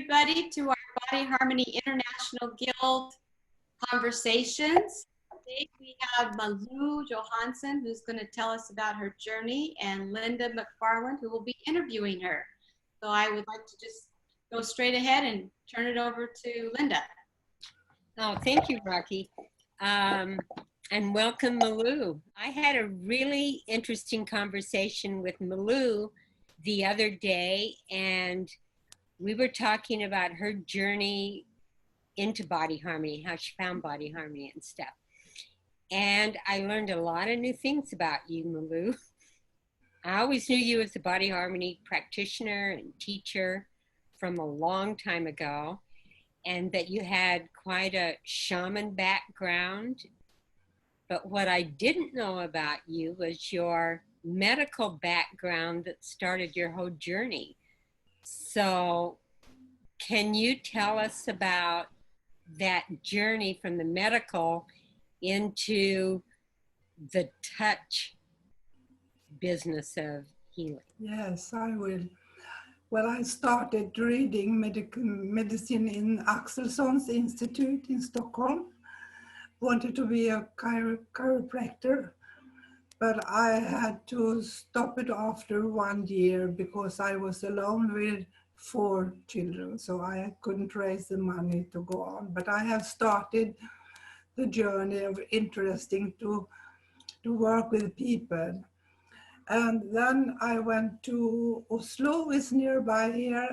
everybody to our Body Harmony International Guild conversations. Today we have Malou Johansson, who's going to tell us about her journey, and Linda McFarland, who will be interviewing her. So I would like to just go straight ahead and turn it over to Linda. Oh, thank you, Rocky. And welcome, Malou. I had a really interesting conversation with Malou the other day, and we were talking about her journey into body harmony, how she found body harmony and stuff. And I learned a lot of new things about you, Malou. I always knew you as a body harmony practitioner and teacher from a long time ago, and that you had quite a shaman background. But what I didn't know about you was your medical background that started your whole journey. So can you tell us about that journey from the medical into the touch business of healing? Yes, I will. Well, I started reading medicine in Axelsson's Institute in Stockholm. Wanted to be a chiropractor, but I had to stop it after 1 year because I was alone with 4 children, so I couldn't raise the money to go on. But I have started the journey of interesting to work with people. And then I went to Oslo, is nearby here,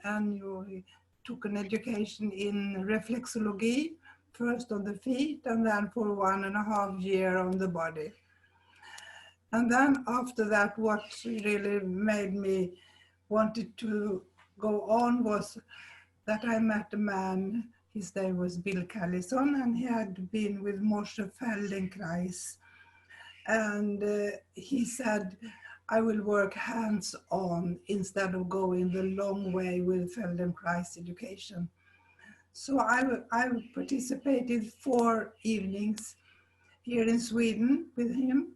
and you took an education in reflexology, first on the feet and then for 1.5 years on the body. And then after that, what really made me wanted to go on was that I met a man, his name was Bill Callison, and he had been with Moshe Feldenkrais. And he said, I will work hands-on instead of going the long way with Feldenkrais education. So I participated 4 evenings here in Sweden with him.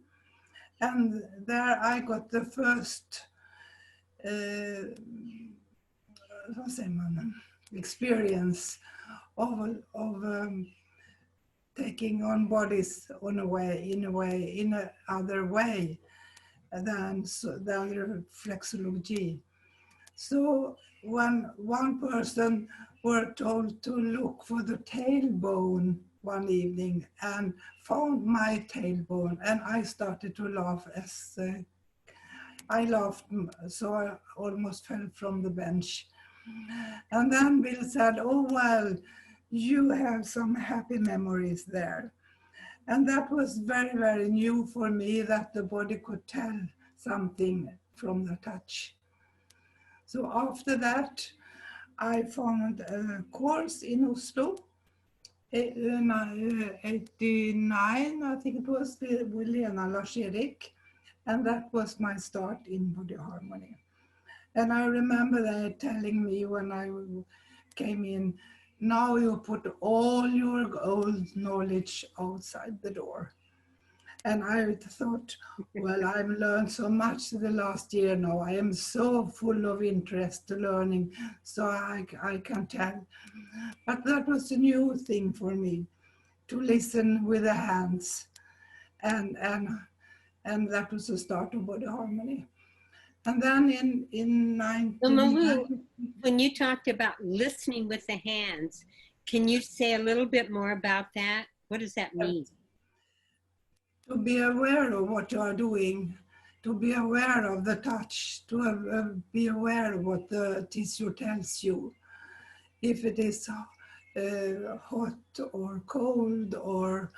And there I got the first experience of taking on bodies in another way than reflexology. So when one person were told to look for the tailbone one evening and found my tailbone, and I started to laugh I laughed so I almost fell from the bench. And then Bill said, oh, well, you have some happy memories there. And that was very, very new for me, that the body could tell something from the touch. So after that, I found a course in Oslo, 89, I think it was, with Lena Lars-Erik, and that was my start in body harmony. And I remember they telling me when I came in, now you put all your old knowledge outside the door. And I thought, well, I've learned so much the last year now. I am so full of interest to learning, so I can tell. But that was a new thing for me, to listen with the hands. And that was the start of body harmony. And then in 1990... When you talked about listening with the hands, can you say a little bit more about that? What does that mean? To be aware of what you are doing, to be aware of the touch, to be aware of what the tissue tells you. If it is hot or cold or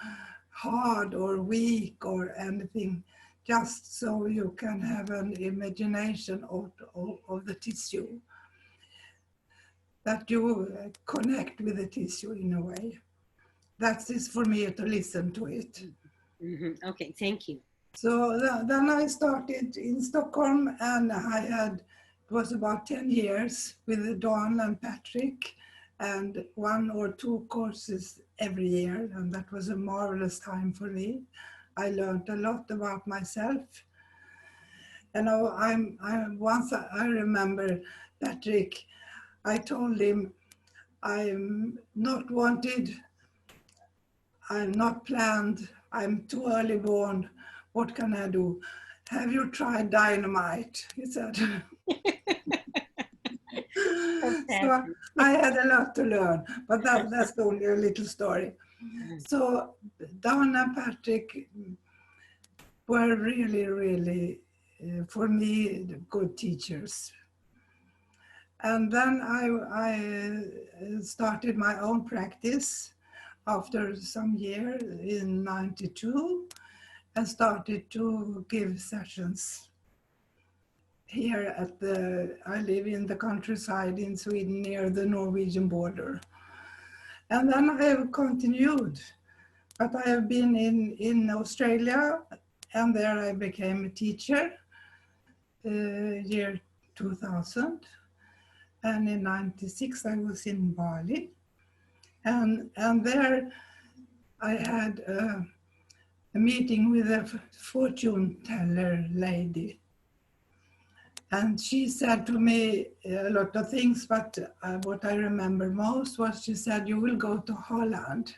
hard or weak or anything, just so you can have an imagination of the tissue, that you connect with the tissue in a way. That is for me to listen to it. Mm-hmm. Okay, thank you. So then I started in Stockholm, and it was about 10 years with Dawn and Patrick, and 1 or 2 courses every year, and that was a marvelous time for me. I learned a lot about myself. And once I remember, Patrick, I told him, I'm not wanted, I'm not planned, I'm too early born. What can I do? Have you tried dynamite? He said. So I had a lot to learn, but that's only a little story. So Don and Patrick were really, really, for me, good teachers. And then I started my own practice after some year in 92 and started to give sessions here I live in the countryside in Sweden near the Norwegian border. And then I have continued, but I have been in Australia, and there I became a teacher year 2000. And in 96 I was in Bali. And there I had a meeting with a fortune teller lady. And she said to me a lot of things, but what I remember most was she said, you will go to Holland.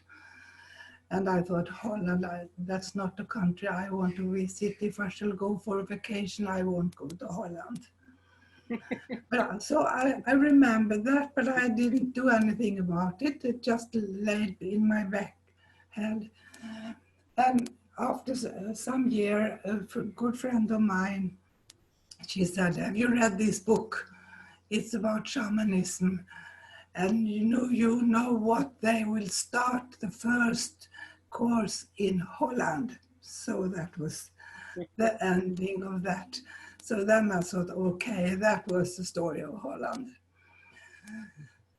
And I thought, Holland, that's not a country I want to visit. If I shall go for a vacation, I won't go to Holland. So I remember that, but I didn't do anything about it. It just laid in my back head. And after some year, a good friend of mine, she said, have you read this book? It's about shamanism. And you know what? They will start the first course in Holland. So that was the ending of that. So then I thought, okay, that was the story of Holland.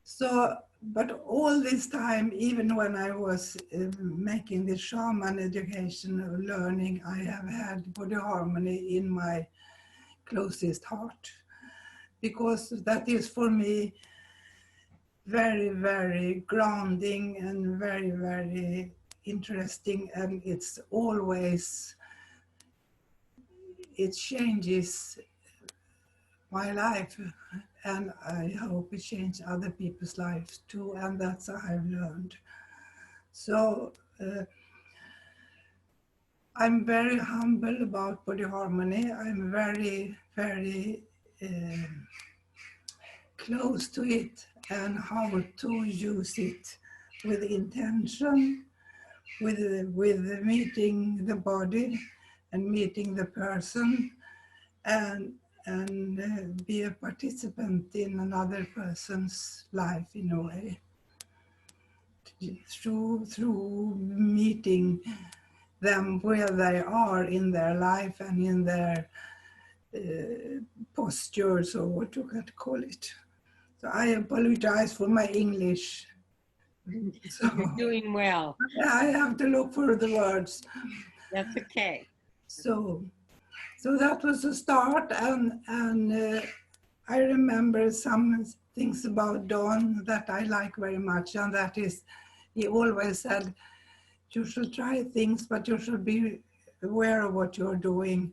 So, but all this time, even when I was making the shaman education learning, I have had body harmony in my closest heart, because that is for me very, very grounding and very, very interesting, and it's always, it changes my life, and I hope it changes other people's lives too, and that's how I've learned. So I'm very humble about body harmony. I'm very, very close to it and how to use it with intention, with meeting the body and meeting the person, and be a participant in another person's life in a way, through meeting them where they are in their life and in their postures, or what you can call it. So I apologize for my English. So, you're doing well. I have to look for the words. That's okay. So that was the start, and I remember some things about Don that I like very much, and that is, he always said, you should try things, but you should be aware of what you're doing.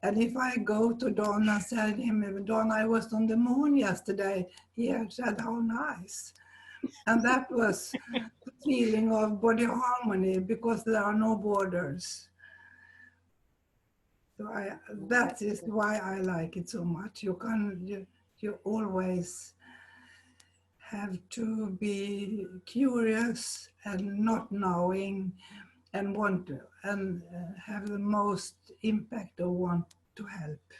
And if I go to Don and said to him, Don, I was on the moon yesterday, he had said, how nice. And that was the feeling of body harmony, because there are no borders. So that is why I like it so much. You always have to be curious and not knowing, and want to, and have the most impact or want to help.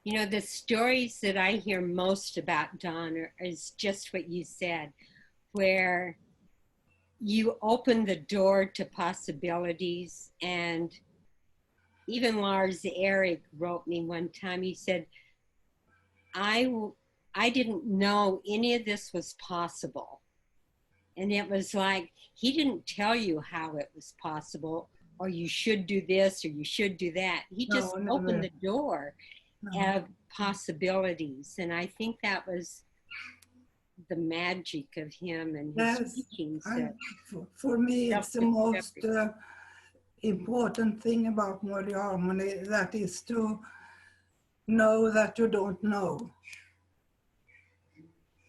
You know, the stories that I hear most about Don is just what you said, where you open the door to possibilities. And even Lars Eric wrote me one time, he said, I didn't know any of this was possible. And it was like, he didn't tell you how it was possible, or you should do this, or you should do that. He just opened the door of possibilities. And I think that was the magic of him and his teachings. For me, it's the most important thing about body harmony, that is to know that you don't know.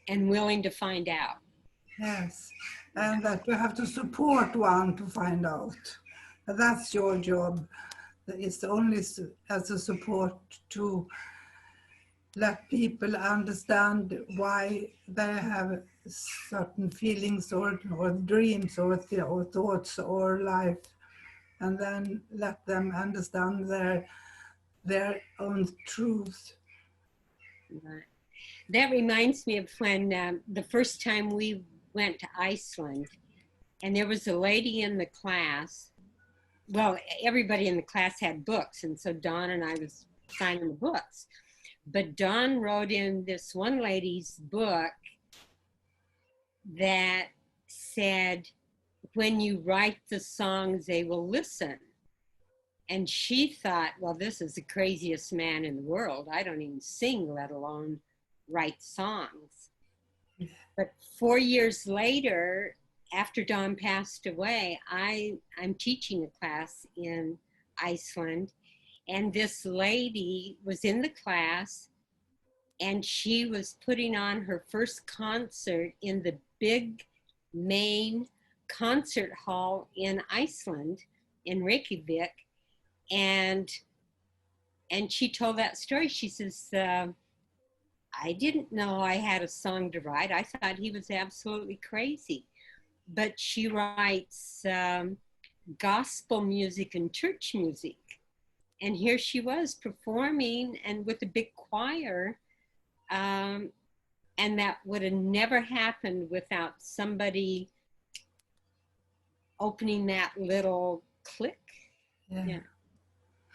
and willing to find out. Yes, and that you have to support one to find out. That's your job. It's only as a support to let people understand why they have certain feelings or dreams or thoughts or life, and then let them understand their own truth. Right. That reminds me of when the first time we went to Iceland, and there was a lady in the class. Well, everybody in the class had books, and so Dawn and I was signing the books. But Dawn wrote in this one lady's book that said, when you write the songs, they will listen. And she thought, well, this is the craziest man in the world. I don't even sing, let alone write songs. But 4 years later, after Dawn passed away, I'm teaching a class in Iceland. And this lady was in the class, and she was putting on her first concert in the big main concert hall in Iceland, in Reykjavik. And she told that story. She says, I didn't know I had a song to write. I thought he was absolutely crazy. But she writes gospel music and church music. And here she was performing and with a big choir. And that would have never happened without somebody opening that little click. Yeah.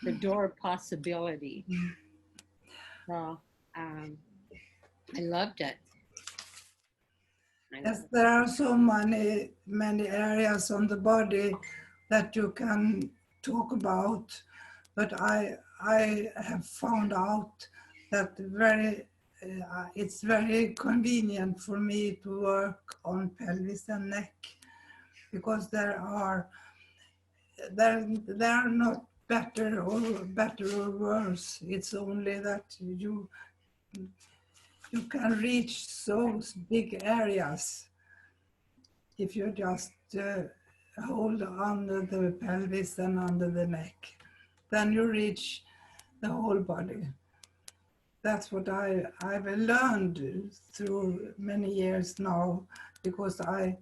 The door of possibility. So I loved it. Yes, there are so many areas on the body that you can talk about, but I have found out that it's very convenient for me to work on pelvis and neck, because there are not better or worse. It's only that you can reach those big areas if you just hold under the pelvis and under the neck. Then you reach the whole body. That's what I've learned through many years now, because I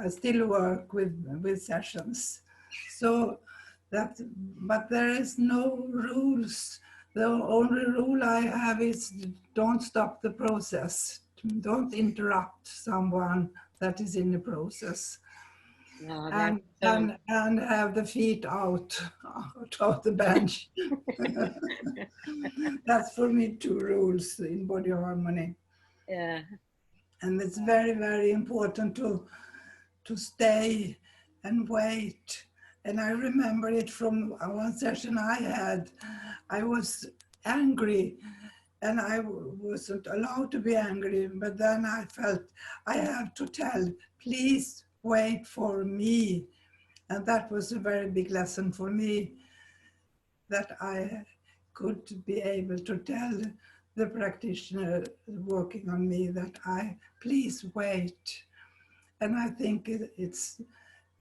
still work with sessions. So but there is no rules. The only rule I have is don't stop the process. Don't interrupt someone that is in the process. No, And have the feet out of the bench. That's for me 2 rules in body harmony. Yeah. And it's very, very important to stay and wait. And I remember it from one session I had. I was angry, and I wasn't allowed to be angry, but then I felt I have to tell, please wait for me. And that was a very big lesson for me, that I could be able to tell the practitioner working on me that please wait. And I think it's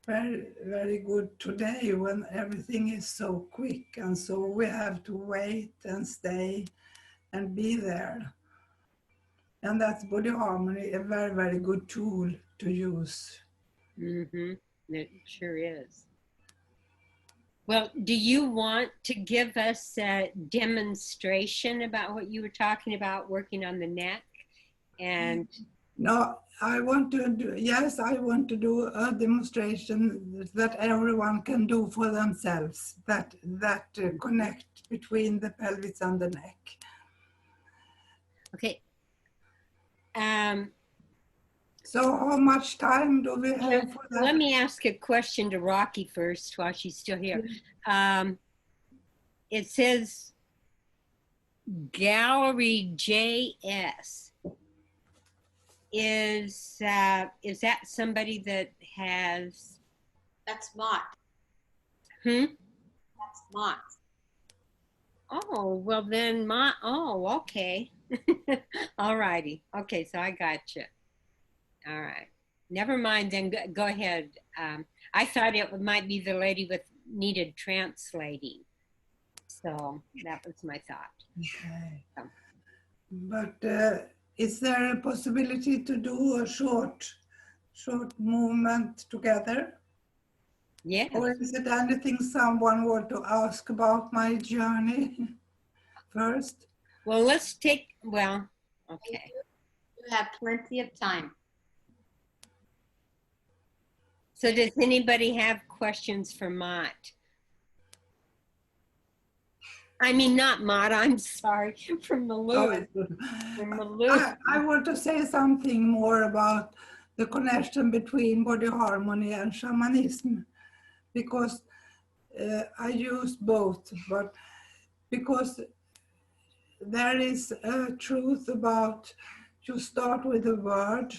very, very good today when everything is so quick, and so we have to wait and stay and be there. And that's body harmony, a very, very good tool to use. Mm-hmm. It sure is. Well, do you want to give us a demonstration about what you were talking about, working on the neck? And no, I want to do a demonstration that everyone can do for themselves, that connect between the pelvis and the neck. okay. So how much time do we have for that? Let me ask a question to Rocky first while she's still here. It says Gallery JS. Is that somebody that has? That's Mott. That's Mott. Oh, well then oh, okay. All righty. Okay, so I got you. All right. Never mind then. Go ahead. I thought it might be the lady with needed translating. So that was my thought. Okay. So, But is there a possibility to do a short movement together? yes. Or is it anything someone want to ask about my journey first? Well, let's take, well, okay. You have plenty of time. So does anybody have questions for Mott? I mean, not Mott, I'm sorry, for Oh, Malou. it's good. For Malou. I want to say something more about the connection between body harmony and shamanism, because I use both, but because there is a truth about you start with a word,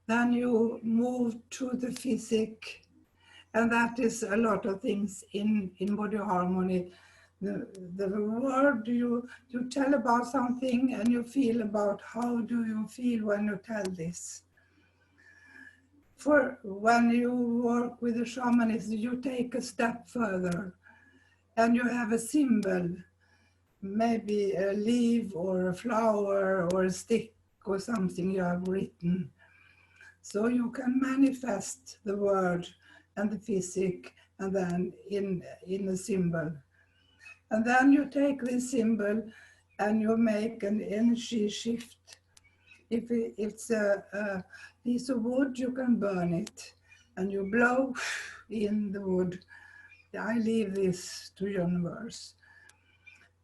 then you move to the physic, and that is a lot of things in body harmony. The word you tell about something and you feel about how do you feel when you tell this. For when you work with the shamanism, you take a step further and you have a symbol, maybe a leaf or a flower or a stick or something you have written. So you can manifest the word and the physic and then in a symbol. And then you take this symbol and you make an energy shift. If it's a piece of wood, you can burn it and you blow in the wood. I leave this to universe.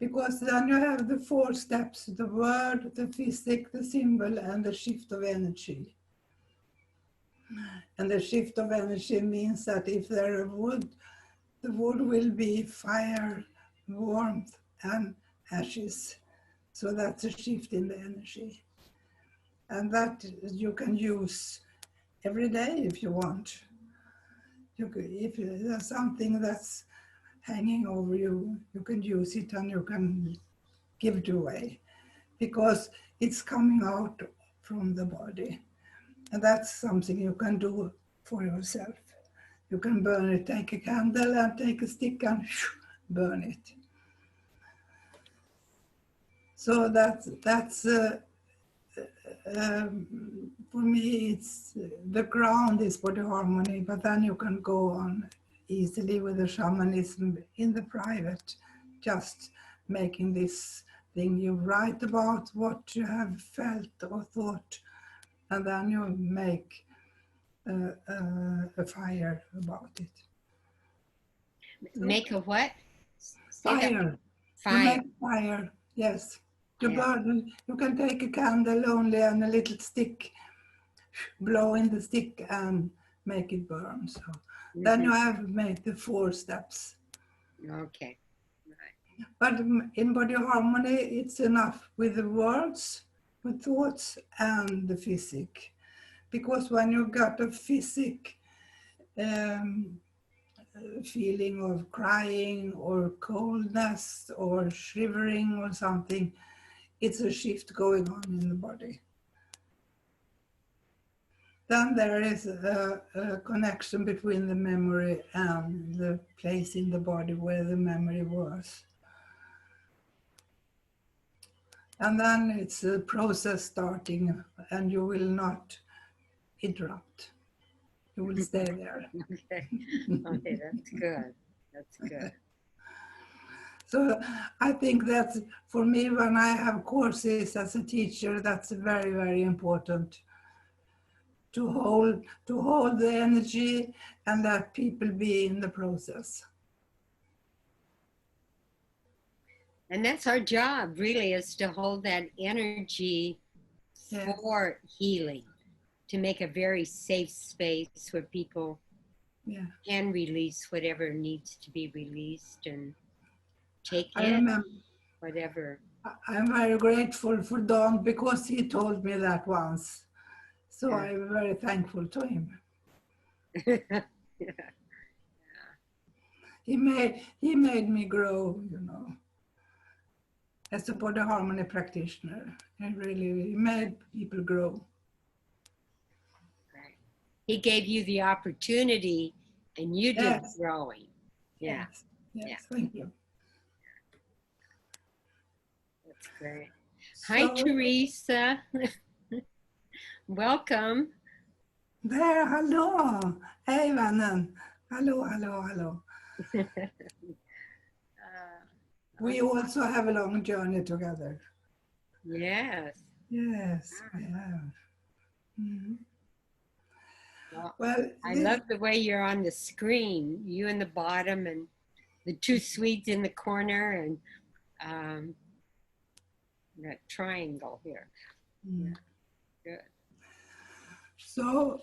Because then you have the 4 steps, the word, the physic, the symbol, and the shift of energy. And the shift of energy means that if there is wood, the wood will be fire, warmth, and ashes. So that's a shift in the energy. And that you can use every day if you want. If there's something that's hanging over you, you can use it and you can give it away because it's coming out from the body. And that's something you can do for yourself. You can burn it, take a candle and take a stick and burn it. So that's for me, it's the ground is body harmony, but then you can go on easily with the shamanism in the private, just making this thing you write about what you have felt or thought, and then you make a fire about it. Make a what? Fire. Fire. You make fire, yes. You burn, you can take a candle only and a little stick, blow in the stick and make it burn. So then you have made the 4 steps. Okay. Right. But in body harmony, it's enough with the words, with thoughts and the physic. Because when you got a physic feeling of crying or coldness or shivering or something, it's a shift going on in the body. Then there is a connection between the memory and the place in the body where the memory was. And then it's a process starting and you will not interrupt. You will stay there. Okay. Okay, that's good. That's good. So I think that for me, when I have courses as a teacher, that's very, very important to hold the energy and let people be in the process. And that's our job, really, is to hold that energy for healing, to make a very safe space where people can release whatever needs to be released and take in whatever. I'm very grateful for Don because he told me that once. So Yeah. I'm very thankful to him. Yeah. He made me grow, you know. as a body harmony practitioner. It really made people grow. Right. He gave you the opportunity and you did Yes. the growing. Yeah. Yes, yes, Yeah. thank you. That's great. Hi, So, Teresa. Welcome. there, hallå! Hej vännen! Hallå, hallå, hallå. We also have a long journey together. Yes. Yes, we have. Mhm. Well, Well, I love the way you're on the screen, you in the bottom and the two Swedes in the corner and that triangle here. Mm. Good. So,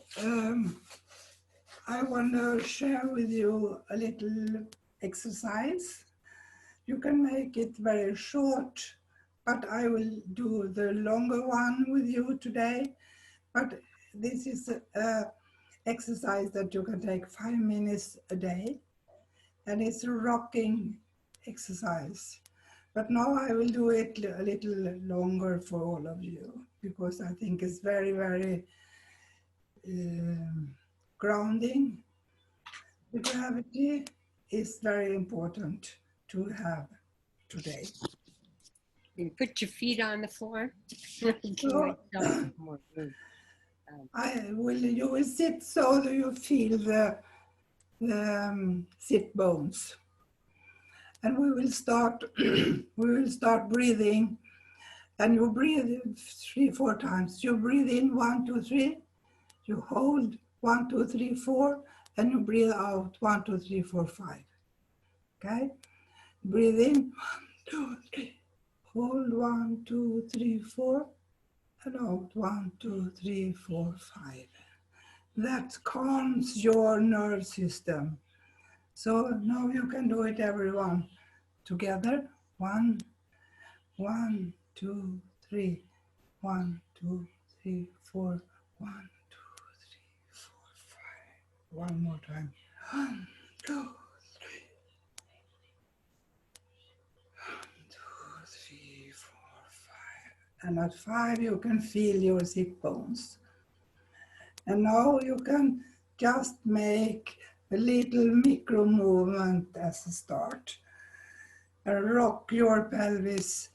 I want to share with you a little exercise. You can make it very short, but I will do the longer one with you today. But this is an exercise that you can take 5 minutes a day, and it's a rocking exercise. But now I will do it a little longer for all of you, because I think it's very, very grounding. The gravity is very important to have today. And put your feet on the floor. So, you will sit so that you feel the sit bones. And we will start breathing, and you breathe 3-4 times. You breathe in 1, 2, 3, you hold 1, 2, 3, 4, and you breathe out 1, 2, 3, 4, 5. Okay? Breathe in 1, 2, 3. Hold 1, 2, 3, 4, and out 1, 2, 3, 4, 5. That calms your nerve system. So now you can do it, everyone, together. 1, 1, 2, 3. 1, 2, 3, 4. 1, 2, 3, 4, 5. One more time. 1, 2, 3. 1, 2, 3, 4, 5. And at 5 you can feel your sit bones. And now you can just make a little micro movement as a start. And rock your pelvis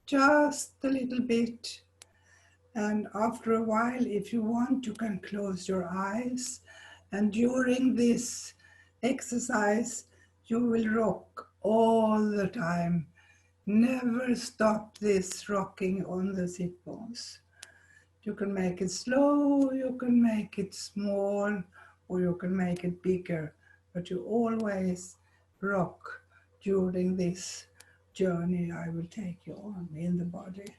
just a little bit. And after a while, if you want, you can close your eyes. And during this exercise, you will rock all the time. Never stop this rocking on the sit bones. You can make it slow, you can make it small, or you can make it bigger, but you always rock during this journey I will take you on in the body.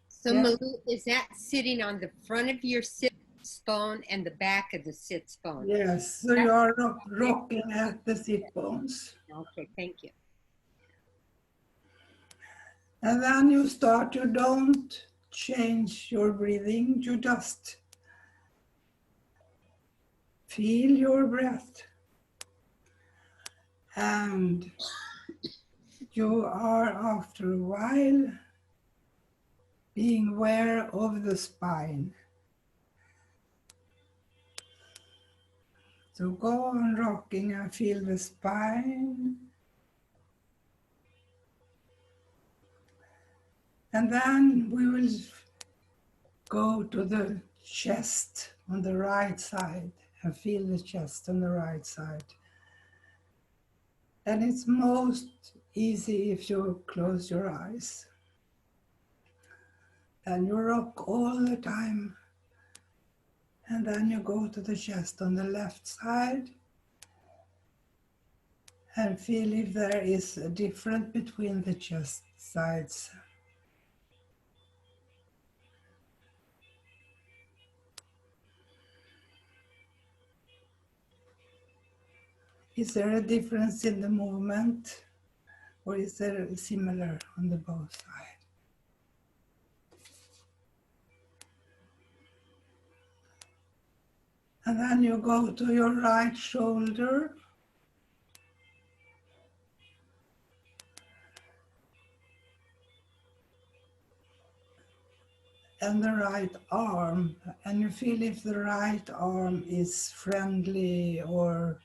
So Yeah. Malou, is that sitting on the front of your sit bone and the back of the sit bone? Yes, so you are rocking at the sit bones. Okay, thank you. And then you start, you don't change your breathing, you just feel your breath. And you are, after a while, being aware of the spine. So go on rocking and feel the spine. And then we will go to the chest on the right side and feel the chest on the right side. And it's most easy if you close your eyes. And you rock all the time. And then you go to the chest on the left side and feel if there is a difference between the chest sides. Is there a difference in the movement, or is there similar on the both sides? And then you go to your right shoulder. and the right arm, and you feel if the right arm is friendly, or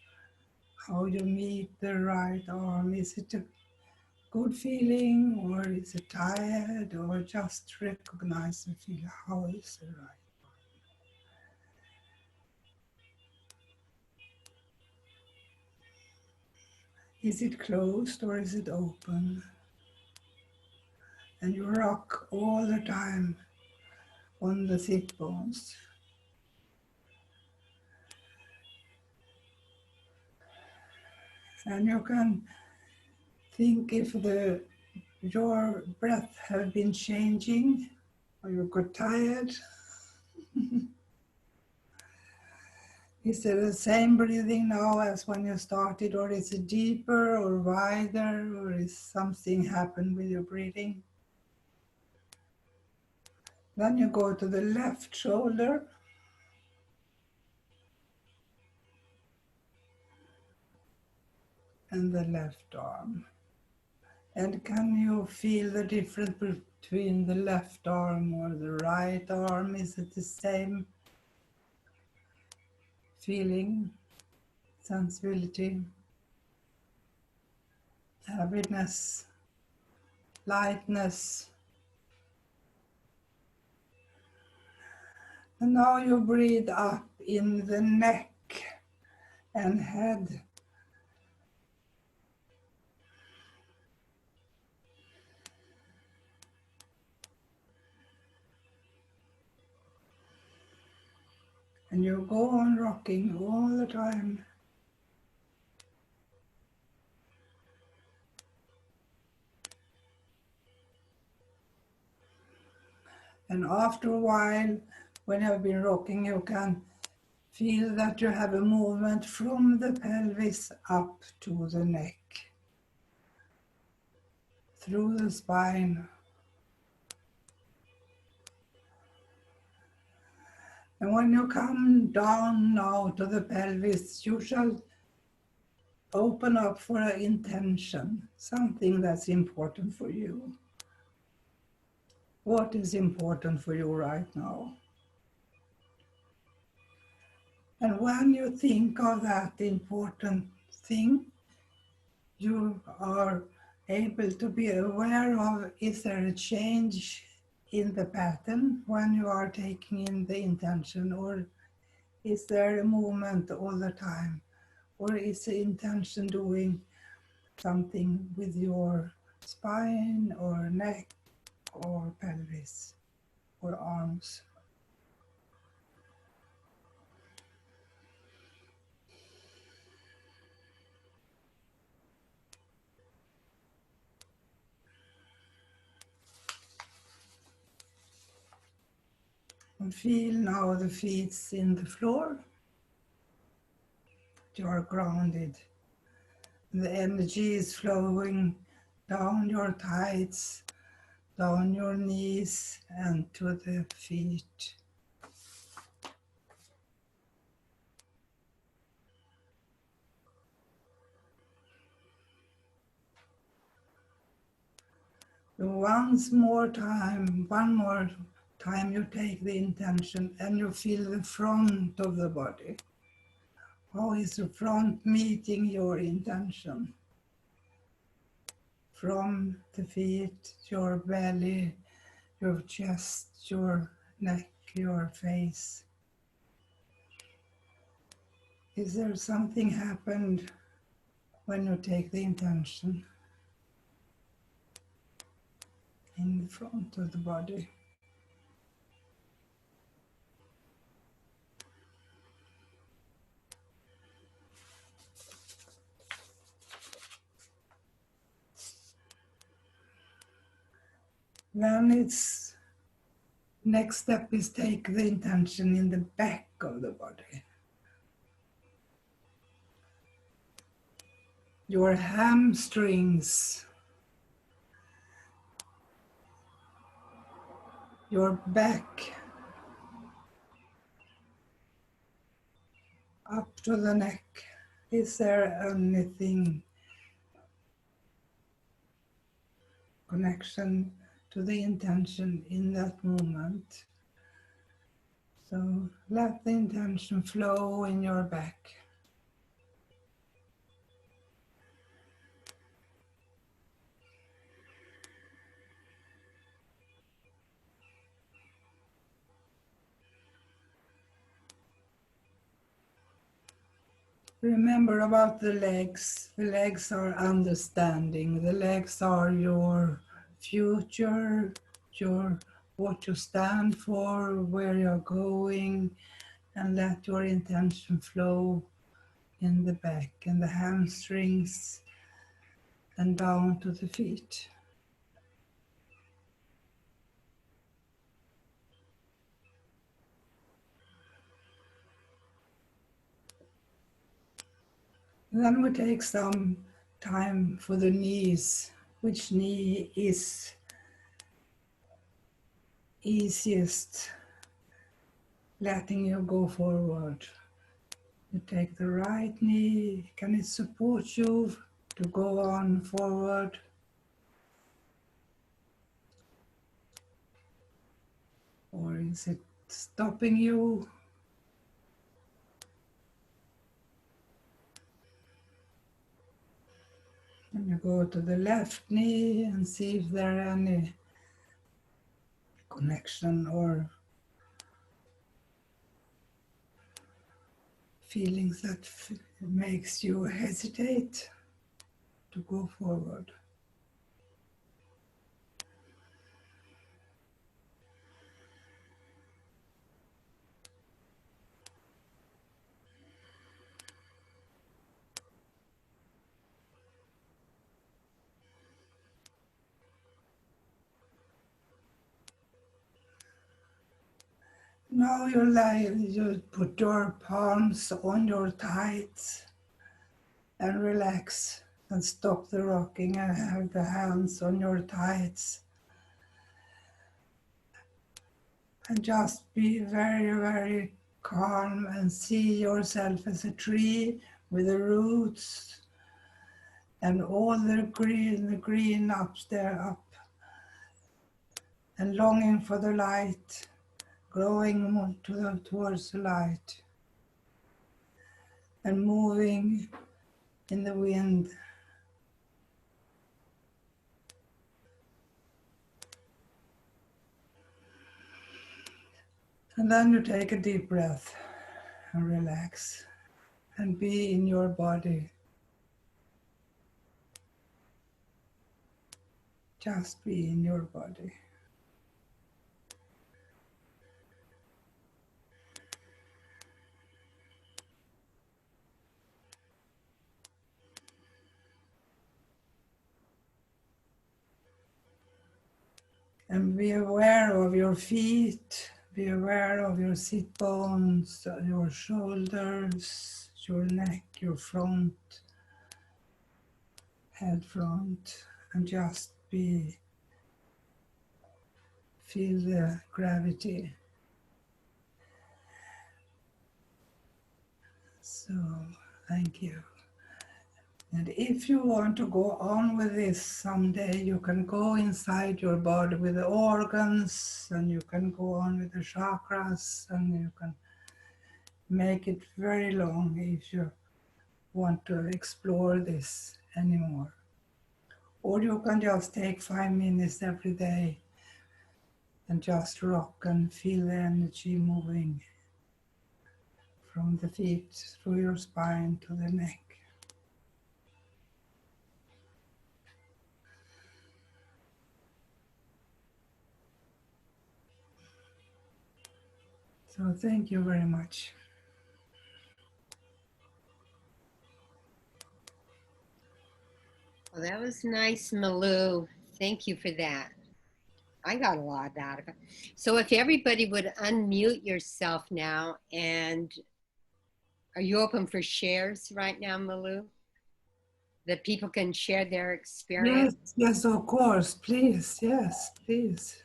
how you meet the right arm. Is it a good feeling, or is it tired, or just recognize and feel how is the right? Is it closed or is it open? And you rock all the time on the sit bones. And you can think if your breath have been changing, or you got tired. Is it the same breathing now as when you started, or is it deeper or wider, or is something happened with your breathing? Then you go to the left shoulder, and the left arm. And can you feel the difference between the left arm or the right arm? Is it the same feeling, sensibility, heaviness, lightness? And now you breathe up in the neck and head. And you go on rocking all the time. And after a while, when you've been rocking, you can feel that you have a movement from the pelvis up to the neck, through the spine. And when you come down now to the pelvis, you shall open up for an intention, something that's important for you. What is important for you right now? And when you think of that important thing, you are able to be aware of, is there a change in the pattern when you are taking in the intention, or is there a movement all the time? Or is the intention doing something with your spine or neck or pelvis or arms? And feel now the feet in the floor. You are grounded. The energy is flowing down your thighs, down your knees and to the feet. One more time you take the intention and you feel the front of the body. How is the front meeting your intention? From the feet, your belly, your chest, your neck, your face. Is there something happened when you take the intention in the front of the body? Then it's next step is take the intention in the back of the body. Your hamstrings, your back, up to the neck. Is there anything connection to the intention in that moment. So let the intention flow in your back. Remember about the legs. The legs are understanding. The legs are your future, your what you stand for, where you're going, and let your intention flow in the back and the hamstrings and down to the feet. Then we take some time for the knees. Which knee is easiest, letting you go forward? You take the right knee. Can it support you to go on forward? Or is it stopping you? And you go to the left knee and see if there are any connection or feelings that makes you hesitate to go forward. Now you put your palms on your thighs and relax and stop the rocking and have the hands on your thighs. And just be very, very calm and see yourself as a tree with the roots and all the green up there, up, and longing for the light, growing towards the light and moving in the wind. And then you take a deep breath and relax and be in your body. Just be in your body. And be aware of your feet, be aware of your sit bones, your shoulders, your neck, your front, head front, and just feel the gravity. So, thank you. And if you want to go on with this someday, you can go inside your body with the organs, and you can go on with the chakras, and you can make it very long if you want to explore this anymore. Or you can just take 5 minutes every day and just rock and feel the energy moving from the feet through your spine to the neck. So thank you very much. Well, that was nice, Malou. Thank you for that. I got a lot out of it. So if everybody would unmute yourself now, and are you open for shares right now, Malou? That people can share their experience? Yes, of course, please, yes, please.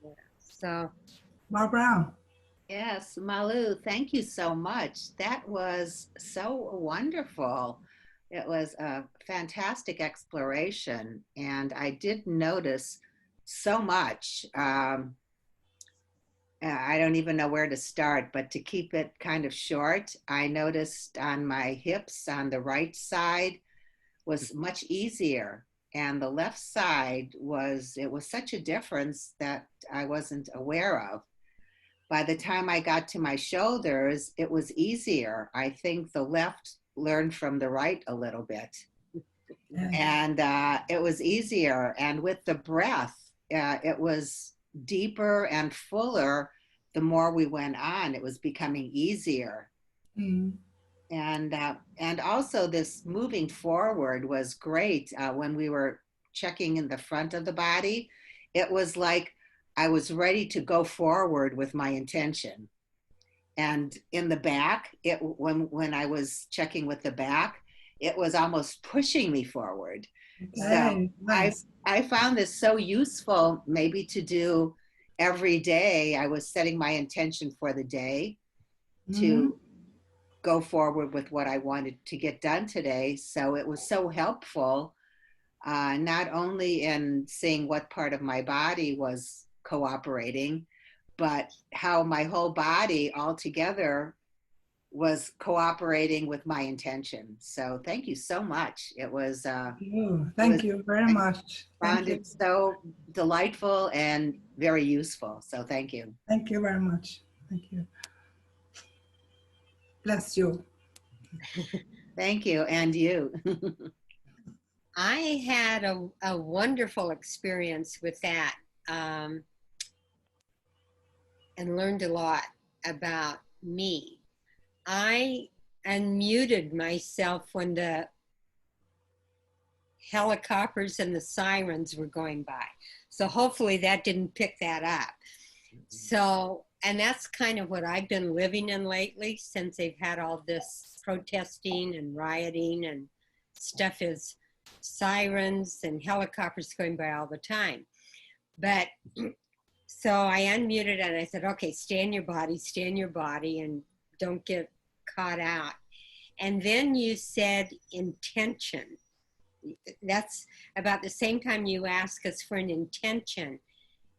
Yeah. So, Barbara. Yes, Malou, thank you so much. That was so wonderful. It was a fantastic exploration. And I did notice so much. I don't even know where to start, but to keep it kind of short, I noticed on my hips on the right side was much easier. And the left side it was such a difference that I wasn't aware of. By the time I got to my shoulders, it was easier. I think the left learned from the right a little bit. And it was easier. And with the breath, it was deeper and fuller. The more we went on, it was becoming easier. Mm. And also this moving forward was great. When we were checking in the front of the body, it was like I was ready to go forward with my intention. And in the back, when I was checking with the back, it was almost pushing me forward. Okay, So nice. I found this so useful maybe to do every day. I was setting my intention for the day to go forward with what I wanted to get done today. So it was so helpful, not only in seeing what part of my body was cooperating, but how my whole body altogether was cooperating with my intention. So thank you so much. It was, Thank you very much. found Thank you. it so delightful and very useful. So thank you. Thank you very much. Thank you. Bless you. Thank you. And you. I had a wonderful experience with that, and learned a lot about me. I unmuted myself when the helicopters and the sirens were going by. So hopefully that didn't pick that up. So, and that's kind of what I've been living in lately since they've had all this protesting and rioting and stuff, is sirens and helicopters going by all the time. But so I unmuted and I said, okay, stay in your body and don't get caught out. And then you said intention. That's about the same time you asked us for an intention.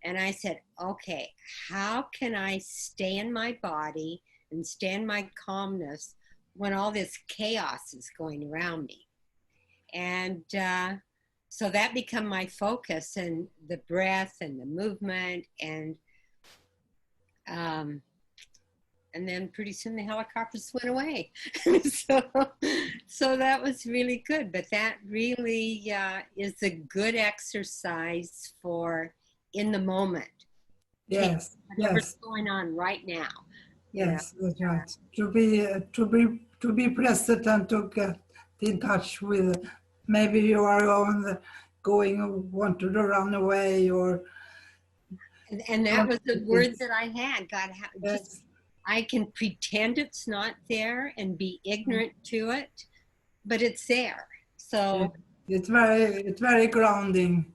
And I said, okay, how can I stay in my body and stay in my calmness when all this chaos is going around me? And so that became my focus, and the breath and the movement, and then pretty soon the helicopters went away. so that was really good. But that really is a good exercise for in the moment. Yes, Whatever's yes, going on right now. yes, that's right. To be present and to get in touch with. Maybe you are want to run away, or. And that was the word that I had. God, Yes. just I can pretend it's not there and be ignorant to it, but it's there. So It's very grounding.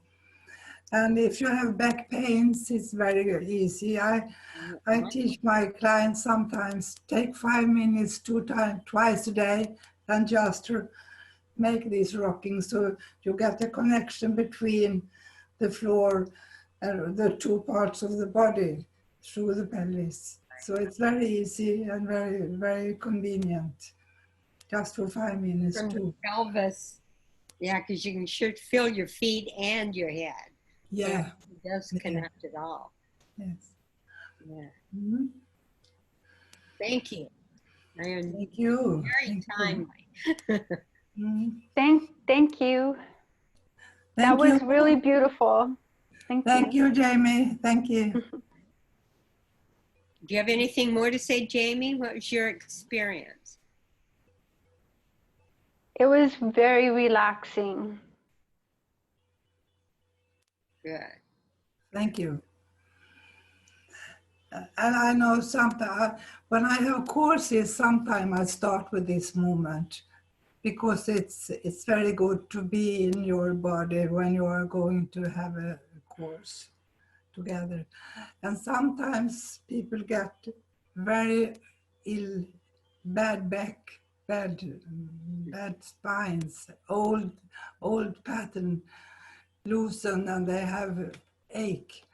And if you have back pains, it's very easy. I teach my clients sometimes take 5 minutes twice a day, and just to make this rocking, so you get the connection between the floor and the two parts of the body through the pelvis. So it's very easy and very, very convenient, just for 5 minutes from too. the pelvis, yeah, because you can sure feel your feet and your head. Yeah. It does connect it all. Yes. Yeah. Mm-hmm. Thank you. Thank you. Very timely. Mm-hmm. Thank you. Thank That you. was really beautiful. Thank you, Jamie. Thank you. Do you have anything more to say, Jamie? What was your experience? It was very relaxing. Good. Thank you. And I know sometimes when I have courses, sometimes I start with this movement, because it's very good to be in your body when you are going to have a course together. And sometimes people get very ill, bad back, bad spines, old pattern loosen, and they have ache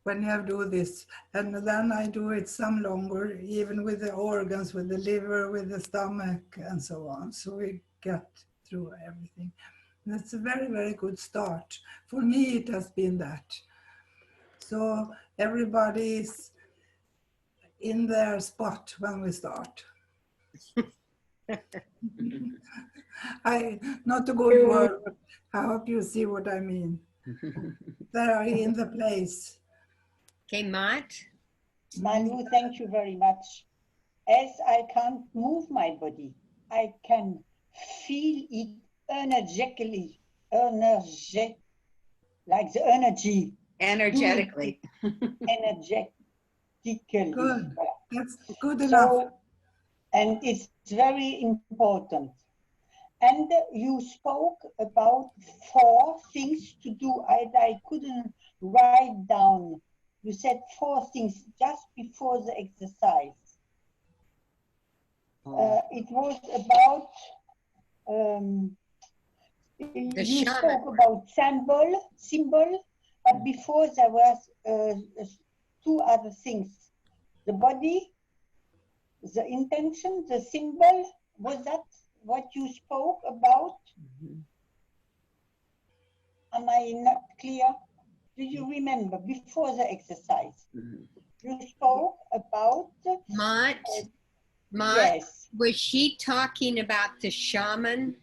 when you have do this. And then I do it some longer, even with the organs, with the liver, with the stomach, and so on. So we get through everything. That's a very, very good start. For me, it has been that. So everybody is in their spot when we start. Not a good word, but I hope you see what I mean. They are in the place. Okay, Mott? Malou, thank you very much. As I can't move my body, I can feel it energetically, like the energy. Energetically. Energetically. Good. That's good enough. So, and it's very important. And you spoke about 4 things to do. I couldn't write down. You said 4 things just before the exercise. It was about, you spoke about symbol, but before there was 2 other things. The body, the intention, the symbol. Was that what you spoke about? Am I not clear? Do you remember before the exercise? You spoke about Mott? yes. Was she talking about the shaman?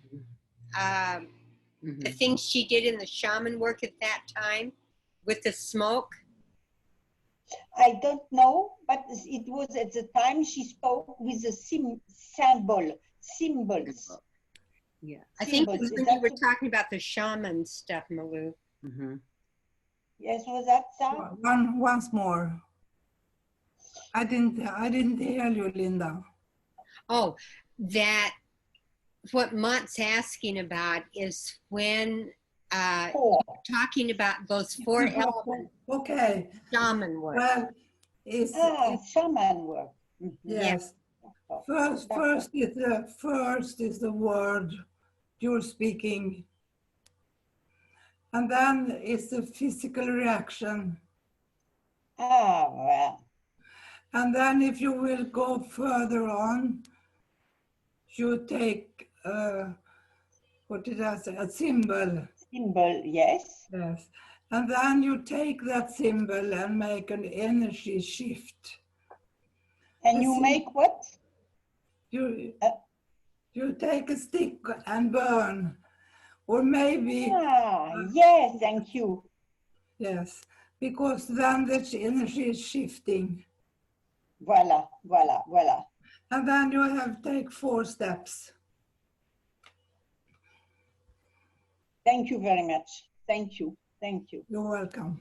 The things she did in the shaman work at that time with the smoke? I don't know, but it was at the time she spoke with the symbols. Yeah. I think it was when you were talking about the shaman stuff, Malou. Yes, was that so? Once more. I didn't hear you, Linda. Oh, that what Mott's asking about is when talking about those 4 elements. Okay. Shaman work. Well, it's shaman work. Yes. First is the word you're speaking, and then it's the physical reaction. Well. And then if you will go further on, you take, what did I say, a symbol. Symbol, yes. Yes. And then you take that symbol and make an energy shift. And you make what? You take a stick and burn, or maybe. Yes, thank you. Yes, because then the energy is shifting. Voila, voila, voila. And then you have to take 4 steps. Thank you very much. Thank you. Thank you. You're welcome.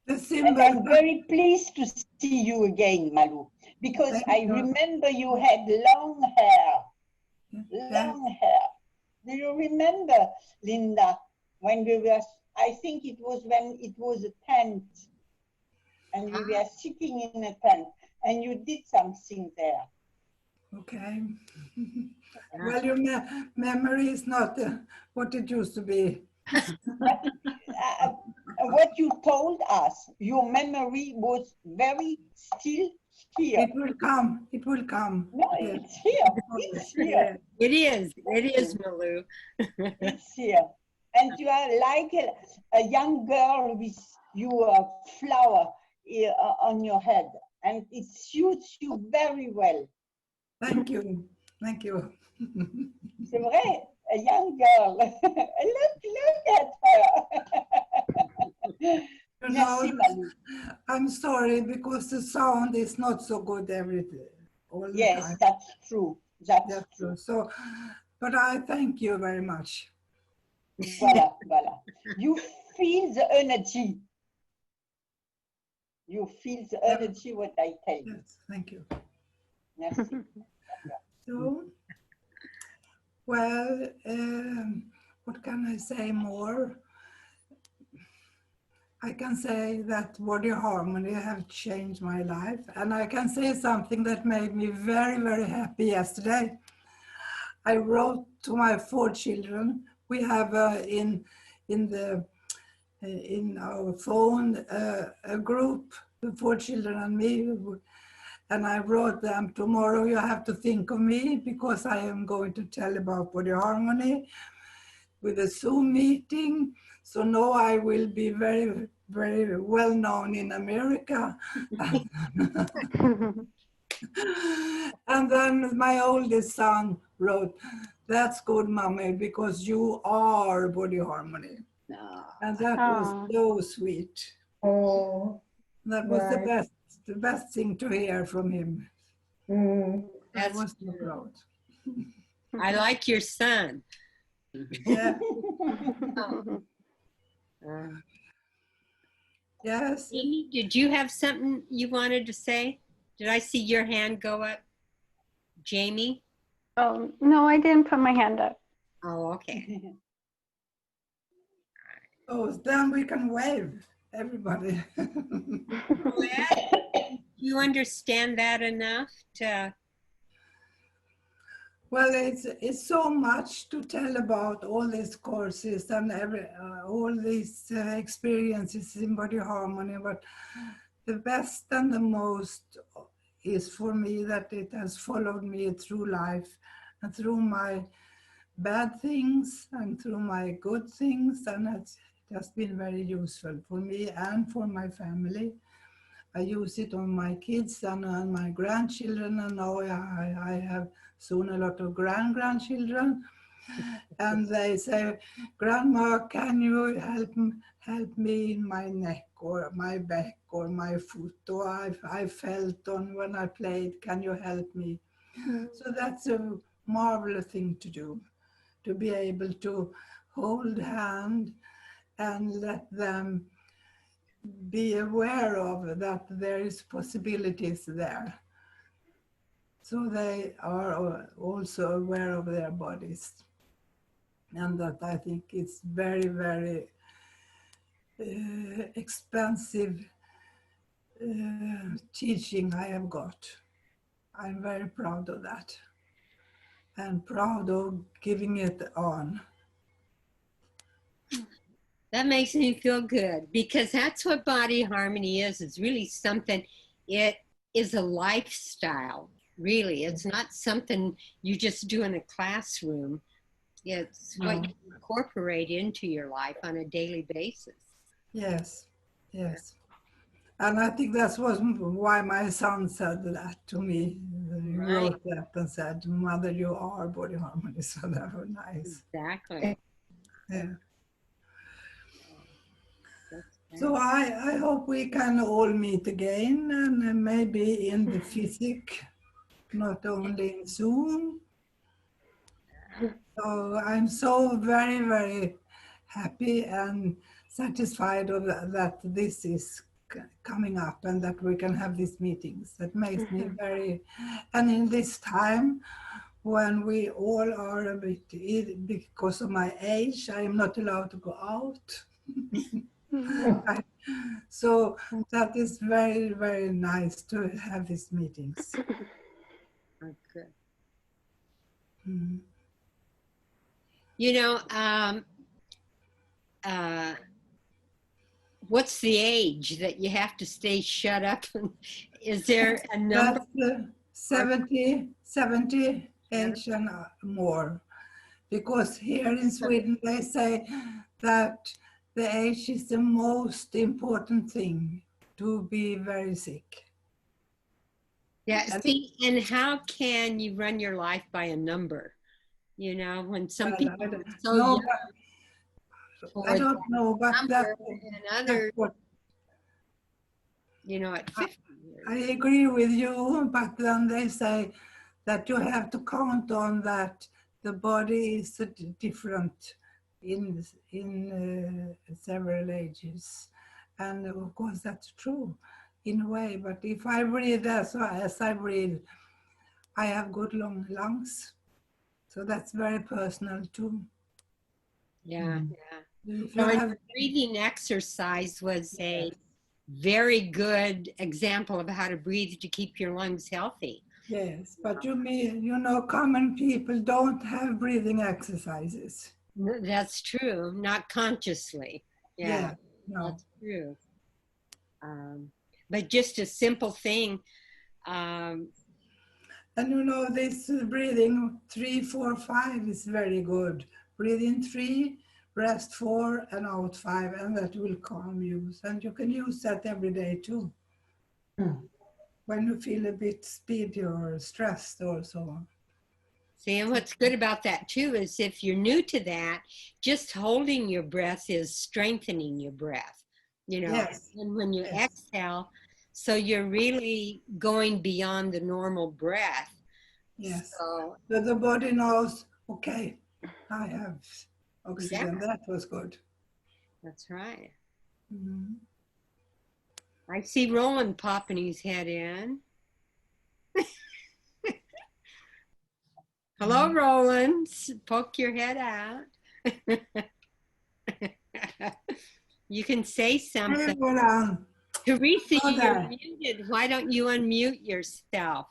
The symbol. And I'm very pleased to see you again, Malou, because I remember you had long hair. Long hair. Do you remember, Linda, when we were, I think it was when it was a tent, and we were sitting in a tent, and you did something there. Okay. Well, your memory is not what it used to be. What you told us, your memory was very still here. It will come. It will come. No, it's here. It's here. It is, Malou. It's here. And you are like a young girl with your flower on your head. And it suits you very well. Thank you. Thank you. C'est vrai, a young girl. look at her. You know, I'm sorry because the sound is not so good all the yes, time. That's true. That's true. So, but I thank you very much. Voila, voila. You feel the energy. You feel the energy, what I tell you. Yes, thank you. Merci. So, well, what can I say more? I can say that body harmony have changed my life, and I can say something that made me very, very happy yesterday. I wrote to my 4 children. We have in the in our phone a group, the 4 children and me, and I wrote them, tomorrow you have to think of me because I am going to tell about body harmony with a Zoom meeting. So now I will be very, very well known in America. And then my oldest son wrote, that's good, mommy, because you are body harmony. And that was so sweet. Oh, That was the right. best thing to hear from him. Mm. I That's was so proud. I like your son. Yeah. Uh, Yes. Amy, did you have something you wanted to say? Did I see your hand go up? Jamie? Oh, no, I didn't put my hand up. Oh, okay. Oh, then we can wave, everybody. Do you understand that enough to? Well, it's so much to tell about all these courses and all these experiences in body harmony, but the best and the most is for me that it has followed me through life and through my bad things and through my good things, and it has been very useful for me and for my family. I use it on my kids and on my grandchildren, and now I have soon a lot of grandchildren. And they say, Grandma, can you help me in my neck or my back or my foot, or I felt on when I played, can you help me? So that's a marvelous thing to do, to be able to hold hand and let them be aware of that there is possibilities there. So they are also aware of their bodies. And that I think it's very, very expensive teaching I have got. I'm very proud of that and proud of giving it on. That makes me feel good because that's what body harmony is. It's really something, it is a lifestyle, really. It's not something you just do in a classroom. It's what you incorporate into your life on a daily basis. Yes, yes. And I think that's why my son said that to me. He wrote that and said, Mother, you are body harmony. So that was nice. Exactly. Yeah. So I hope we can all meet again, and maybe in the physic, not only in Zoom. So I'm so very, very happy and satisfied of that this is coming up and that we can have these meetings. That makes me very, and in this time when we all are a bit, because of my age, I am not allowed to go out. So that is very, very nice to have these meetings. Okay. Mm. You know, what's the age that you have to stay shut up? Is there a number? That's 70 age and more. Because here in Sweden, they say that the age is the most important thing to be very sick. Yeah, see, and how can you run your life by a number? You know, when some people are so young. I don't know, but that's what, you know, at 50 years. I agree with you, but then they say that you have to count on that the body is different in several ages. And of course, that's true in a way. But if I breathe as I breathe, I have good long lungs. So that's very personal too. Yeah, yeah. If you have, breathing exercise was a very good example of how to breathe to keep your lungs healthy. yes, but you know, common people don't have breathing exercises. That's true, not consciously. Yeah. No. That's true. But just a simple thing. And you know, this breathing 3, 4, 5 is very good. Breathe in 3, rest 4, and out 5, and that will calm you. And you can use that every day too. When you feel a bit speedy or stressed or so on. See, and what's good about that too is if you're new to that, just holding your breath is strengthening your breath, you know. Yes. And when you Yes. exhale, so you're really going beyond the normal breath. Yes. So, So the body knows, okay, I have oxygen. Yeah. That was good. that's right. Mhm. I see Roland popping his head in. Hello, Roland. Poke your head out. You can say Hey, something. Roland. Teresa, Hello you're there. muted. Why don't you unmute yourself?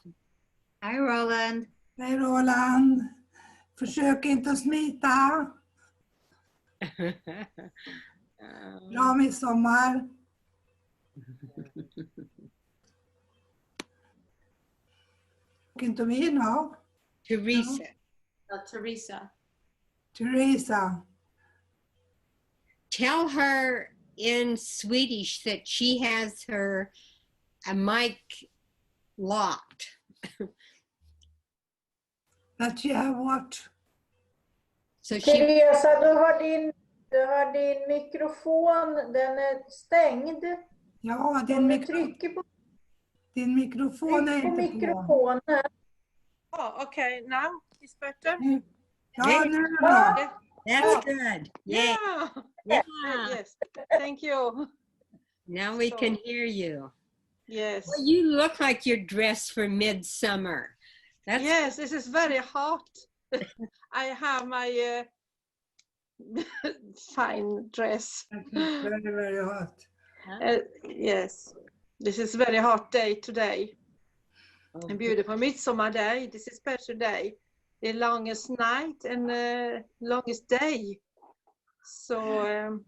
Hi, Roland. Hej Roland. Försök inte att smita. Bra midsommar. Talking to me now? Teresa, Teresa. Teresa. tell her in Swedish that she has her a mic locked. That you have what? So she Teresa, du har din mikrofon, den är stängd. Ja, Om du trycker på mikrofon är inte på. mikrofonen. Oh, okay. Now it's better. Ja, nu är det bra. that's good. Yay. Yeah. Yeah. Yes. Thank you. Now we can hear you. Yes. Well, you look like you're dressed for midsummer. That's Yes, this is very hot. I have my fine dress. Very, very hot. Yes, this is very hot day today. Oh, A beautiful midsummer day. This is special day. The longest night and longest day. So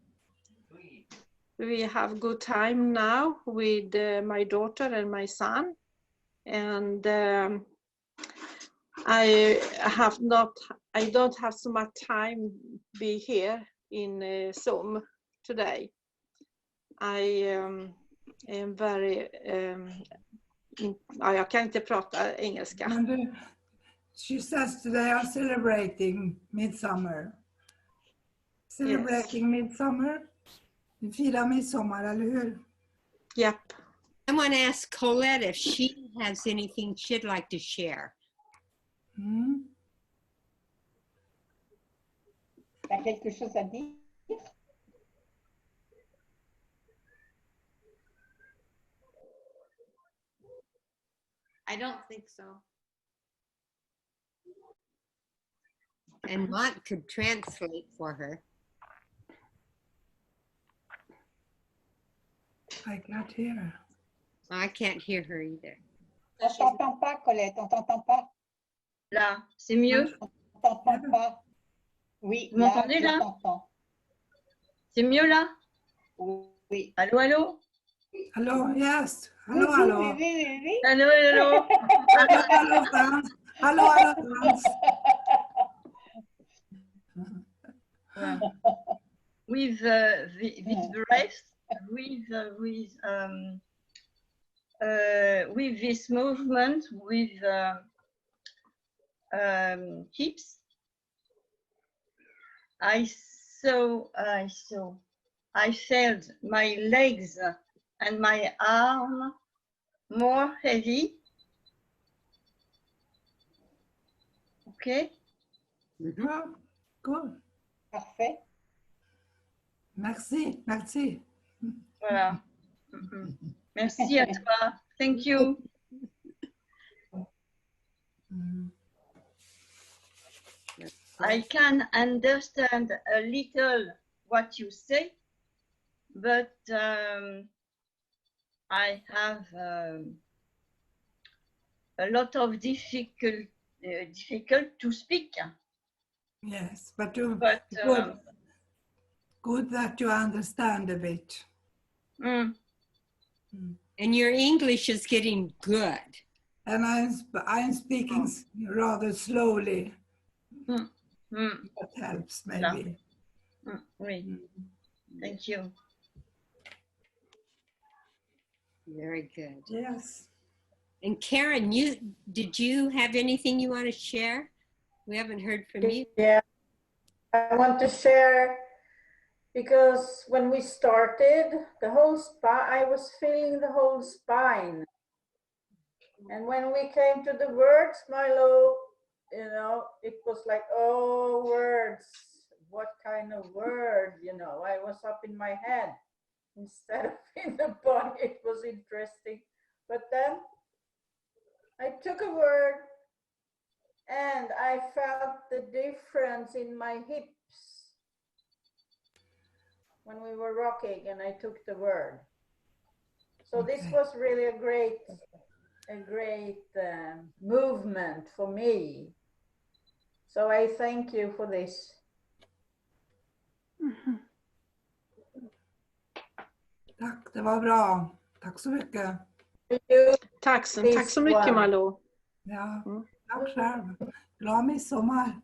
we have good time now with my daughter and my son. And I don't have so much time be here in Zoom today. I am very jag kan inte prata engelska. Men du, she says they are celebrating midsummer. Celebrating midsummer. Vi firar midsommar, eller hur? Yep. I want to ask Colette if she has anything she'd like to share. Mm. T'as quelque chose à dire? I don't think so. And Mont could translate for her. I can't hear her. I can't hear her either. On t'entend pas, Colette, on t'entend pas. Là, c'est mieux? On t'entend pas. Oui, Vous m'entendez là? je t'entends. C'est mieux là? Oui. Allô, allô? Hello, yes. Hello, Oui, hello. oui, oui, oui, oui. Allô, allô? Hello, hello, Frans. Hello, hello, Frans. With the rest, with this movement, with hips, I felt my legs and my arm more heavy. Okay. Oh, good. Parfait. Merci, merci. Voilà. Merci à toi. Thank you. Mm. I can understand a little what you say, but I have a lot of difficult to speak. Yes, but you But good. Good that you understand a bit. Mm. And your English is getting good. And I'm speaking rather slowly. Mm. That helps maybe. Great. Thank you. Very good. Yes. And Karen, did you have anything you want to share? We haven't heard from you. Yeah, I want to share because when we started, the whole I was feeling the whole spine. And when we came to the words, Milo, you know, it was like, oh, words, what kind of word, you know, I was up in my head instead of in the body. It was interesting. But then I took a word and I felt the difference in my hips when we were rocking and I took the word. So this was really a great movement for me. So I thank you for this. Tack, det var bra. Tack så mycket. Tack så mycket Malou. Ja, tack själv. Glad midsommar.